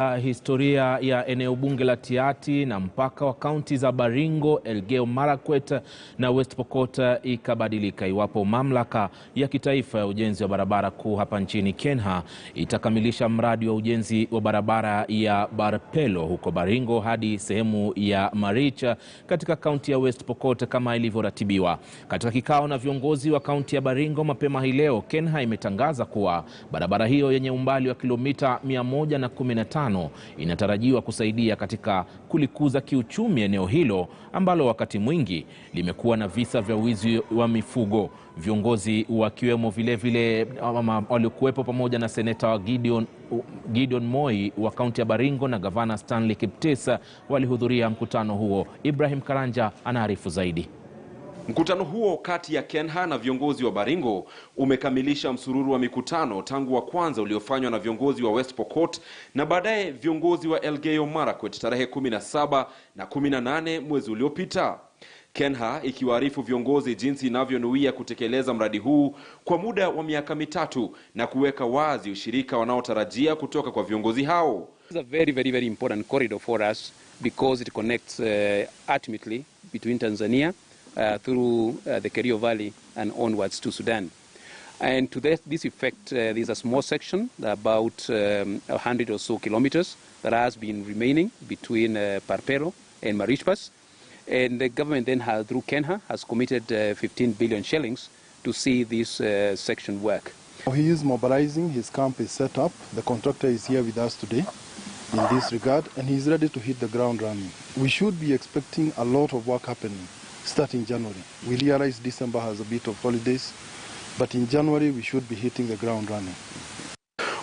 Historia ya eneo bunge la Tiaty na mpaka wa kaunti za Baringo, Elgeyo Marakwet na West Pokot ikabadilika iwapo mamlaka ya kitaifa ya ujenzi wa barabara kuu hapa nchini KeNHA itakamilisha mradi wa ujenzi wa barabara ya Barpelo huko Baringo hadi sehemu ya Maricha katika kaunti ya West Pokot kama ilivyoratibiwa. Katika kikao na viongozi wa kaunti ya Baringo mapema hii leo, KeNHA imetangaza kuwa barabara hiyo yenye umbali wa kilomita 115 inatarajiwa kusaidia katika kulikuza kiuchumi eneo hilo ambalo wakati mwingi limekuwa na visa vya wizi wa mifugo. Viongozi wakiwemo vile waliokuwepo pamoja na seneta wa KTN Moi wa kaunti ya Baringo na gavana Stanley Kiptesa walihudhuria mkutano huo. Ibrahim Karanja anaarifu zaidi. Mkutano huo kati ya KeNHA na viongozi wa Baringo umekamilisha msururu wa mikutano tangu wa kwanza uliofanywa na viongozi wa West Pokot na baadaye viongozi wa Elgeyo Marakwet tarehe 17 na 18 mwezi uliopita. KeNHA ikiwaarifu viongozi jinsi inavyonuia kutekeleza mradi huu kwa muda wa miaka mitatu na kuweka wazi ushirika wanaotarajia kutoka kwa viongozi hao. It's a very important corridor for us because it connects ultimately between Tanzania through the Kerio Valley and onwards to Sudan. And to this effect, there's a small section, about 100 or so kilometers, that has been remaining between Barpelo and Marichpas. And the government then, through KeNHA, has committed 15 billion shillings to see this section work. He is mobilizing, his camp is set up, the contractor is here with us today in this regard, and he is ready to hit the ground running. We should be expecting a lot of work happening starting January. We realize December has a bit of holidays, but in January we should be hitting the ground running.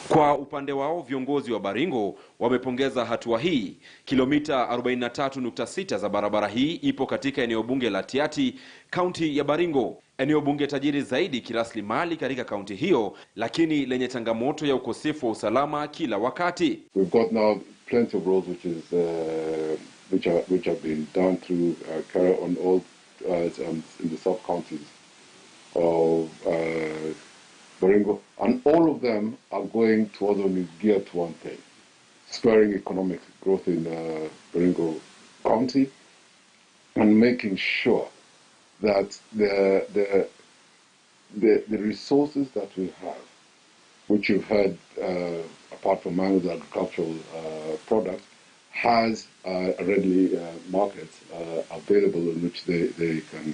Kwa upande wao viongozi wa Baringo wamepongeza hatua hii. Kilomita 43.6 za barabara hii ipo katika eneo bunge la Tiaty, kaunti ya Baringo. Eneo bunge tajiri zaidi kiraslimali katika kaunti hiyo, lakini lenye changamoto ya ukosefu wa usalama kila wakati. We've got now plenty of roads which have been done through on all in the sub counties of Baringo, and all of them are going towards only geared to one thing: spurring economic growth in Baringo County and making sure that the resources that we have, which you've heard apart from mango agricultural products, has a readily market available in which they can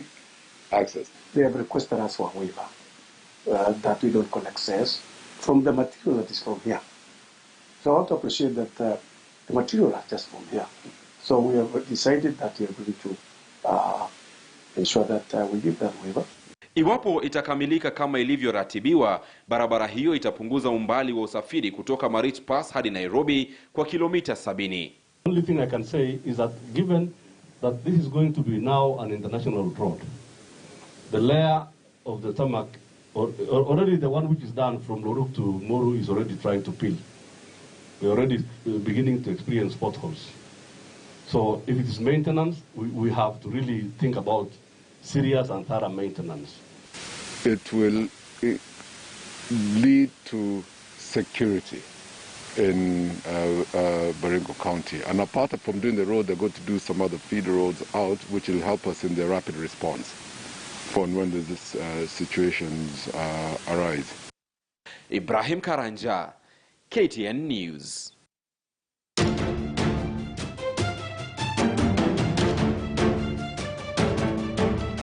access. They have requested us for a waiver that we don't collect cess from the material that is from here. So I want to appreciate that the material are just from here. So we have decided that we are going to ensure that we give that waiver. Iwapo itakamilika kama ilivyoratibiwa, barabara hiyo itapunguza umbali wa usafiri kutoka Marichpas hadi Nairobi kwa kilomita 70. The only thing I can say is that given that this is going to be now an international road, the layer of the tarmac, already the one which is done from Loruk to Moru is already trying to peel. We're already beginning to experience potholes. So if it is maintenance, we have to really think about serious and thorough maintenance. It will lead to security in Baringo County. And apart from doing the road, they're going to do some other feeder roads out, which will help us in the rapid response for when these situations arise. Ibrahim Karanja, KTN News.